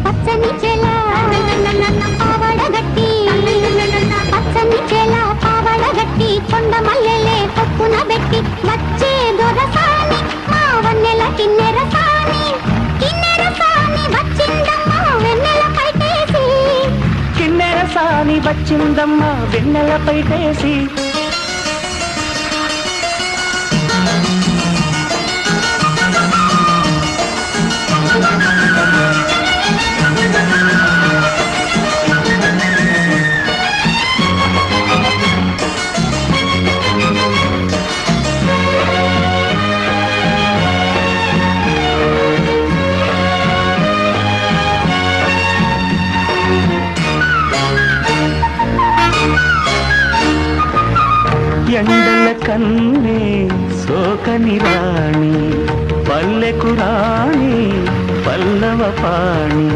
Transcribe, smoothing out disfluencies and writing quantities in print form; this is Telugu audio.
పచ్చని చెల పావడగట్టి పచ్చని చెల పావడగట్టి కొండ మల్లెలే కొప్పున పెట్టి వచ్చే దొరసాని మా వన్నెల కిన్నెర సాని వచ్చిందమ్మా వెన్నెల పైటేసి కిన్నెర సాని వచ్చిందమ్మా వెన్నెల పైటేసి ఎండల కన్నే సోకని రాణి పల్లెకు రాణి పల్లవ పాణి